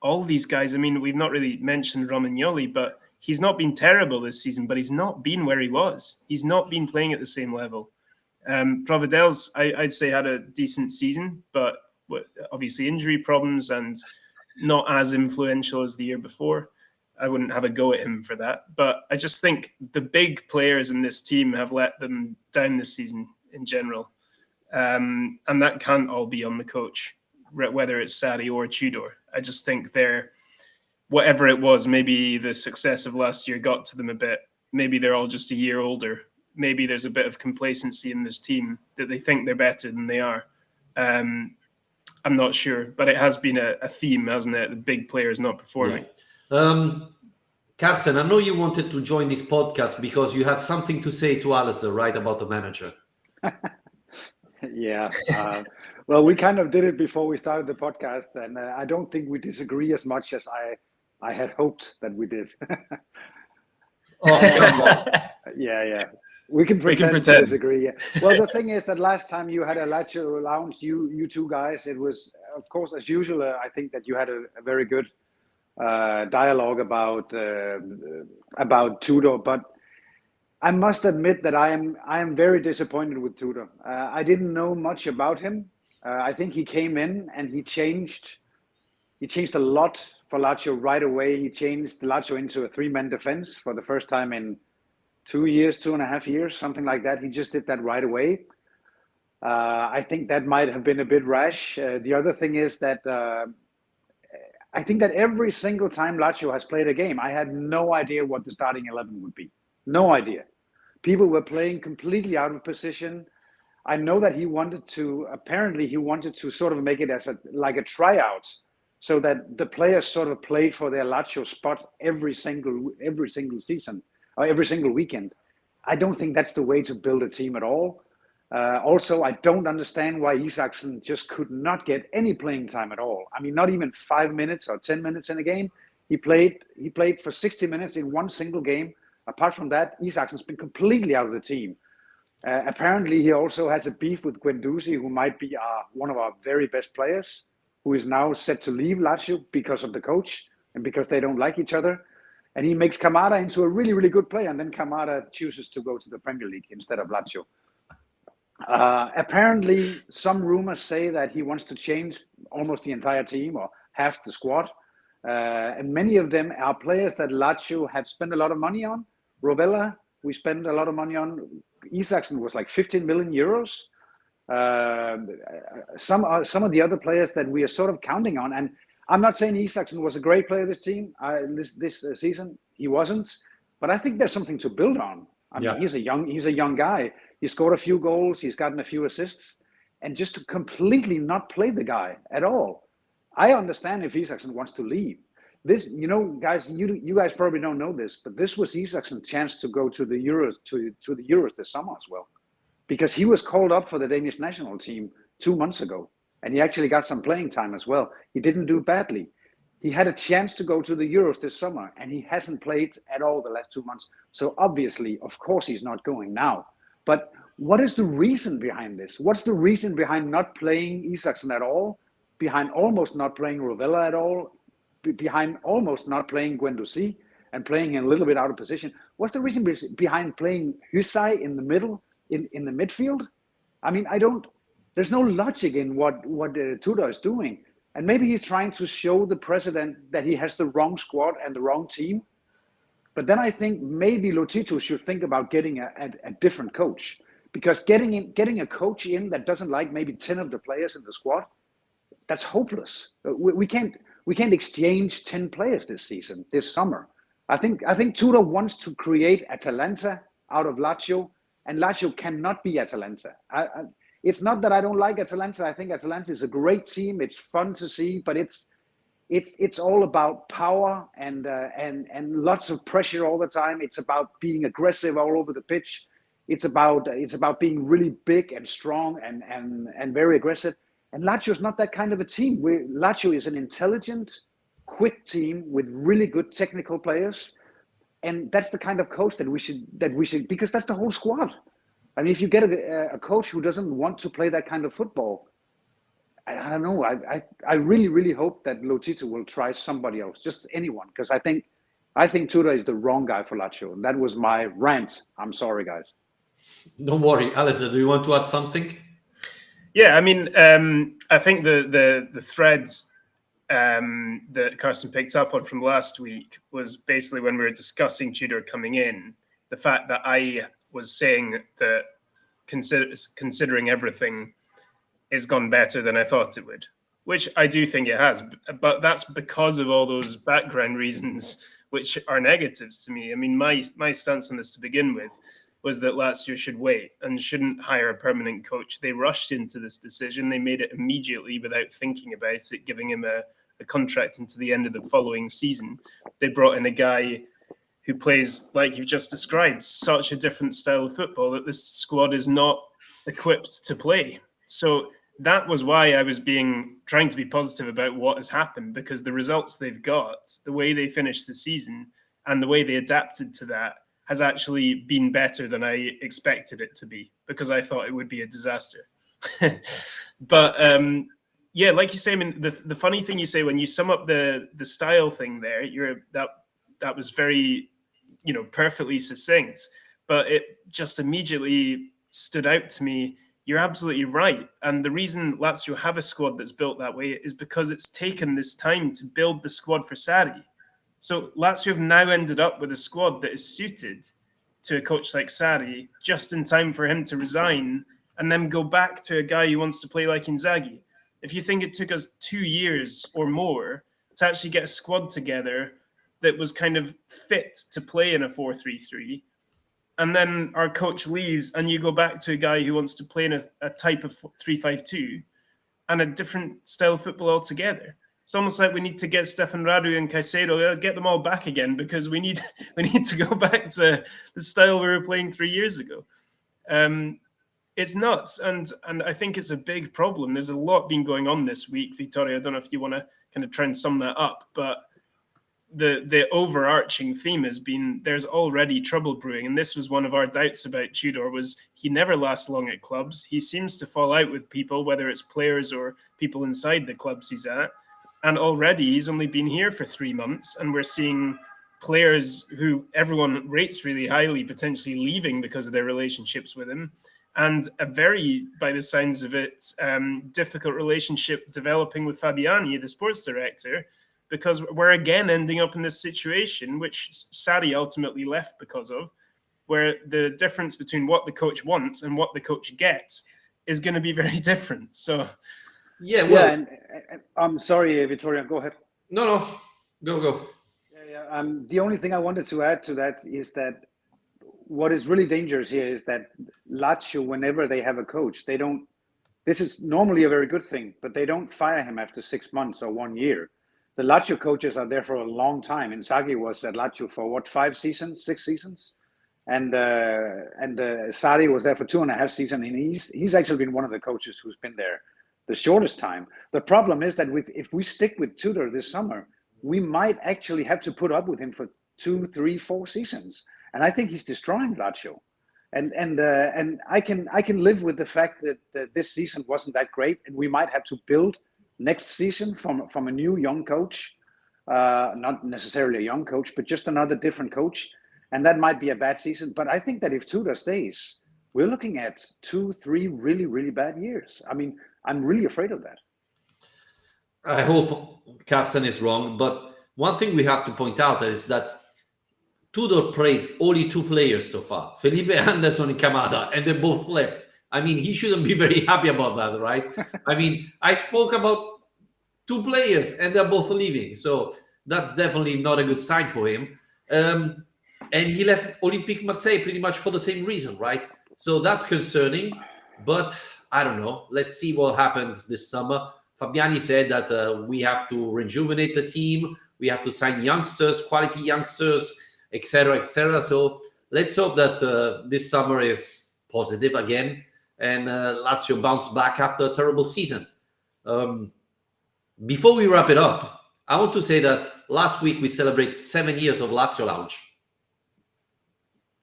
all these guys. I mean, we've not really mentioned Romagnoli, but he's not been terrible this season, but he's not been where he was. He's not been playing at the same level. Provedel's, I'd say, had a decent season, but obviously injury problems and not as influential as the year before. I wouldn't have a go at him for that. But I just think the big players in this team have let them down this season in general. And that can't all be on the coach, whether it's Sarri or Tudor. I just think whatever it was, maybe the success of last year got to them a bit. Maybe they're all just a year older. Maybe there's a bit of complacency in this team that they think they're better than they are. I'm not sure, but it has been a theme, hasn't it? The big players not performing. Yeah. Karsten, I know you wanted to join this podcast because you had something to say to Alasdair, right, about the manager. Yeah. Well, we kind of did it before we started the podcast, and I don't think we disagree as much as I had hoped that we did. Yeah. We can pretend to disagree. Yeah. Well, the thing is that last time you had a Lazio Lounge, you two guys, it was, of course, as usual, I think that you had a very good dialogue about Tudor, but I must admit that I am very disappointed with Tudor. I didn't know much about him. I think he came in and he changed a lot for Lazio right away. He changed Lazio into a three-man defense for the first time in 2 years, 2.5 years, something like that. He just did that right away. I think that might have been a bit rash. The other thing is that I think that every single time Lazio has played a game, I had no idea what the starting 11 would be. No idea. People were playing completely out of position. I know that he wanted to sort of make it as like a tryout, so that the players sort of played for their Lazio spot every single season or every single weekend. I don't think that's the way to build a team at all. Also, I don't understand why Isaacson just could not get any playing time at all. I mean, not even 5 minutes or 10 minutes in a game. He played for 60 minutes in one single game. Apart from that, Isaacson's been completely out of the team. Apparently, he also has a beef with Guendouzi, who might be one of our very best players, who is now set to leave Lazio because of the coach and because they don't like each other. And he makes Kamada into a really, really good player, and then Kamada chooses to go to the Premier League instead of Lazio. Apparently, some rumors say that he wants to change almost the entire team or half the squad. And many of them are players that Lazio have spent a lot of money on. Rovella, we spent a lot of money on. Isaacson was like 15 million euros. Some of the other players that we are sort of counting on. And I'm not saying Isaacson was a great player this season. He wasn't. But I think there's something to build on. I mean, he's a young guy. He scored a few goals. He's gotten a few assists. And just to completely not play the guy at all. I understand if Isaacson wants to leave. This, guys, you guys probably don't know this, but this was Isaacson's chance to go to the Euros to the Euros this summer as well, because he was called up for the Danish national team 2 months ago, and he actually got some playing time as well. He didn't do badly. He had a chance to go to the Euros this summer, and he hasn't played at all the last 2 months. So obviously, of course, he's not going now. But what is the reason behind this? What's the reason behind not playing Isaacson at all? Behind almost not playing Rovella at all? Behind almost not playing Guendouzi and playing him a little bit out of position? What's the reason behind playing Hysaj in the middle, in the midfield? I mean, there's no logic in what Tudor is doing. And maybe he's trying to show the president that he has the wrong squad and the wrong team. But then I think maybe Lotito should think about getting a different coach, because getting a coach in that doesn't like maybe 10 of the players in the squad, that's hopeless. We can't exchange 10 players this summer. I think Tudor wants to create Atalanta out of Lazio, and Lazio cannot be Atalanta. It's not that I don't like Atalanta. I think Atalanta is a great team. It's fun to see, but it's all about power and lots of pressure all the time. It's about being aggressive all over the pitch. It's about being really big and strong and very aggressive. And Lazio is not that kind of a team. Lazio is an intelligent, quick team with really good technical players, and that's the kind of coach that we should, because that's the whole squad. I mean, if you get a coach who doesn't want to play that kind of football, I don't know. I really, really hope that Lotito will try somebody else, just anyone, because I think Tudor is the wrong guy for Lazio. And that was my rant. I'm sorry, guys. Don't worry, Alasdair. Do you want to add something? Yeah, I mean, I think the threads that Karsten picked up on from last week was basically when we were discussing Tudor coming in, the fact that I was saying that considering everything has gone better than I thought it would, which I do think it has, but that's because of all those background reasons which are negatives to me. I mean, my stance on this to begin with was that Lazio should wait and shouldn't hire a permanent coach. They rushed into this decision. They made it immediately without thinking about it, giving him a contract into the end of the following season. They brought in a guy who plays, like you've just described, such a different style of football that this squad is not equipped to play. So that was why I was trying to be positive about what has happened, because the results they've got, the way they finished the season and the way they adapted to that has actually been better than I expected it to be, because I thought it would be a disaster. But yeah, like you say, I mean, the funny thing you say when you sum up the style thing there, that was very, perfectly succinct, but it just immediately stood out to me. You're absolutely right. And the reason Lazio have a squad that's built that way is because it's taken this time to build the squad for Sarri. So Lazio have now ended up with a squad that is suited to a coach like Sarri just in time for him to resign and then go back to a guy who wants to play like Inzaghi. If you think it took us 2 years or more to actually get a squad together that was kind of fit to play in a 4-3-3, and then our coach leaves and you go back to a guy who wants to play in a type of 3-5-2 and a different style of football altogether. It's almost like we need to get Stefan Radu and Caicedo, get them all back again, because we need to go back to the style we were playing 3 years ago. It's nuts, and I think it's a big problem. There's a lot been going on this week, Vittorio. I don't know if you want to kind of try and sum that up, but the overarching theme has been there's already trouble brewing, and this was one of our doubts about Tudor, was he never lasts long at clubs. He seems to fall out with people, whether it's players or people inside the clubs he's at, and already he's only been here for 3 months, and we're seeing players who everyone rates really highly potentially leaving because of their relationships with him, and a very, by the signs of it, difficult relationship developing with Fabiani, the sports director, because we're again ending up in this situation, which Sarri ultimately left because of, where the difference between what the coach wants and what the coach gets is going to be very different. So, yeah, well, and I'm sorry, Vittorio, go ahead. No, go. Yeah. The only thing I wanted to add to that is that what is really dangerous here is that Lazio, whenever they have a coach, they don't. This is normally a very good thing, but they don't fire him after 6 months or 1 year. The Lazio coaches are there for a long time. Inzaghi was at Lazio for 5 seasons, 6 seasons, and Sarri was there for 2.5 seasons, and he's actually been one of the coaches who's been there the shortest time. The problem is that if we stick with Tudor this summer, we might actually have to put up with him for 2, 3, 4 seasons, and I think he's destroying Lazio. And I can live with the fact that this season wasn't that great, and we might have to build next season from a new young coach, not necessarily a young coach, but just another different coach, and that might be a bad season. But I think that if Tudor stays, we're looking at 2, 3 really, really bad years. I mean, I'm really afraid of that. I hope Karsten is wrong, but one thing we have to point out is that Tudor praised only 2 players so far, Felipe Anderson and Kamada, and they both left. I mean, he shouldn't be very happy about that, right? I mean, I spoke about 2 players and they're both leaving. So that's definitely not a good sign for him. And he left Olympique Marseille pretty much for the same reason, right? So that's concerning. But I don't know. Let's see what happens this summer. Fabiani said that we have to rejuvenate the team. We have to sign youngsters, quality youngsters, etc., etc. So let's hope that this summer is positive again, and Lazio bounce back after a terrible season. Before we wrap it up, I want to say that last week we celebrated 7 years of Lazio Lounge.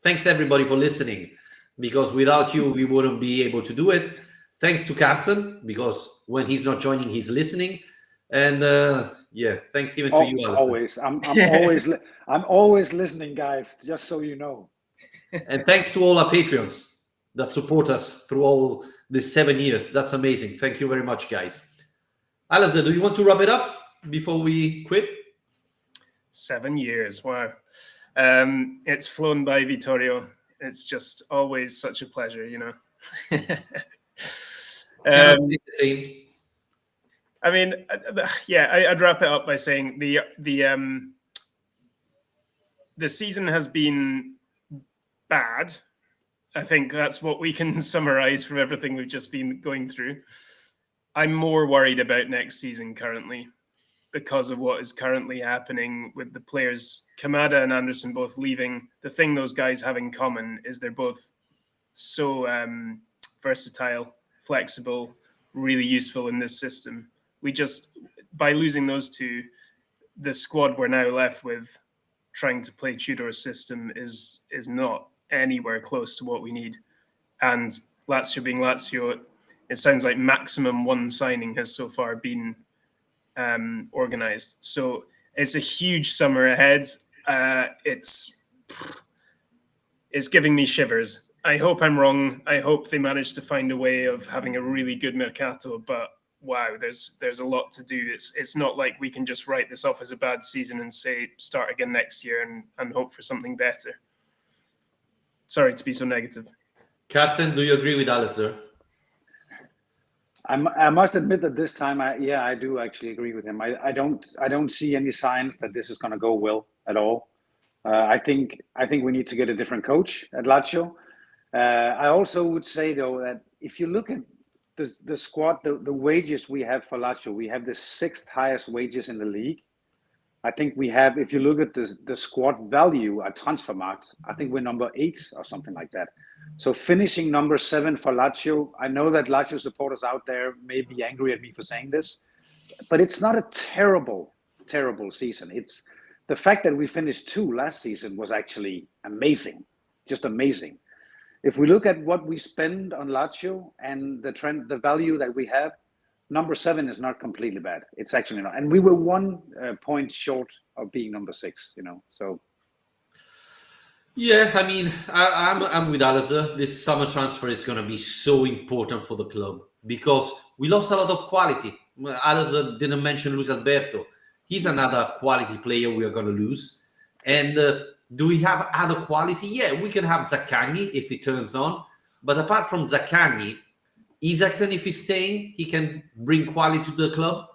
Thanks everybody for listening, because without you, we wouldn't be able to do it. Thanks to Karsten, because when he's not joining, he's listening. And yeah, thanks even to you, Alasdair. Always. I'm always listening, guys, just so you know. And thanks to all our Patreons that support us through all these 7 years. That's amazing. Thank you very much, guys. Alasdair, do you want to wrap it up before we quit? 7 years, wow. It's flown by, Vittorio. It's just always such a pleasure, you know. I mean, yeah, I'd wrap it up by saying the season has been bad. I think that's what we can summarize from everything we've just been going through. I'm more worried about next season currently because of what is currently happening with the players. Kamada and Anderson both leaving. The thing those guys have in common is they're both so versatile, flexible, really useful in this system. We just, by losing those two, the squad we're now left with trying to play Tudor's system is not anywhere close to what we need. And Lazio being Lazio, it sounds like maximum one signing has so far been organised. So it's a huge summer ahead. It's giving me shivers. I hope I'm wrong. I hope they manage to find a way of having a really good mercato, but wow, there's a lot to do. It's not like we can just write this off as a bad season and say start again next year and hope for something better. Sorry to be so negative. Karsten, do you agree with Alasdair? I must admit that this time, I do actually agree with him. I don't see any signs that this is going to go well at all. I think we need to get a different coach at Lazio. I also would say though that if you look at the squad, the wages we have for Lazio, we have the 6th highest wages in the league. I think we have, if you look at the squad value at Transfermarkt, I think we're number 8 or something like that. So finishing number 7 for Lazio, I know that Lazio supporters out there may be angry at me for saying this, but it's not a terrible season. It's the fact that we finished 2 last season was actually amazing, just amazing. If we look at what we spend on Lazio and the value that we have, number 7 is not completely bad. It's actually not. And we were 1 point short of being number 6, so. Yeah, I mean, I'm with Alasdair. This summer transfer is going to be so important for the club because we lost a lot of quality. Alasdair didn't mention Luis Alberto. He's another quality player we are going to lose. And do we have other quality? Yeah, we can have Zaccagni if he turns on. But apart from Zaccagni, Isaacson, if he's staying, he can bring quality to the club.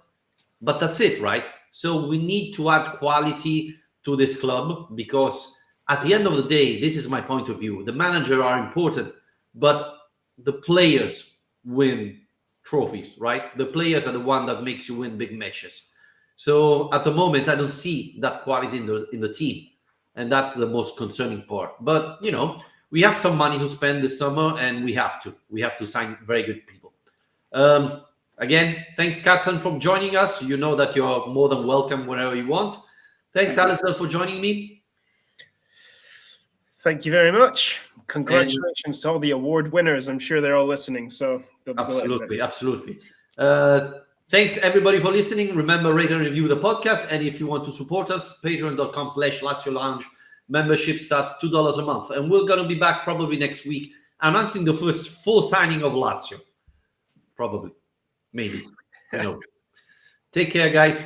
But that's it, right? So we need to add quality to this club because at the end of the day, this is my point of view. The manager are important, but the players win trophies, right? The players are the one that makes you win big matches. So at the moment, I don't see that quality in the team. And that's the most concerning part. But, we have some money to spend this summer and we have to sign very good people. Again, thanks, Karsten, for joining us. You know that you're more than welcome whenever you want. Thanks, Alasdair, for joining me. Thank you very much. Congratulations to all the award winners. I'm sure they're all listening. So absolutely. Thanks everybody for listening. Remember, rate and review the podcast. And if you want to support us, patreon.com/Lazio Lounge. Membership starts $2 a month. And we're going to be back probably next week announcing the first full signing of Lazio. Probably. Maybe. Take care, guys.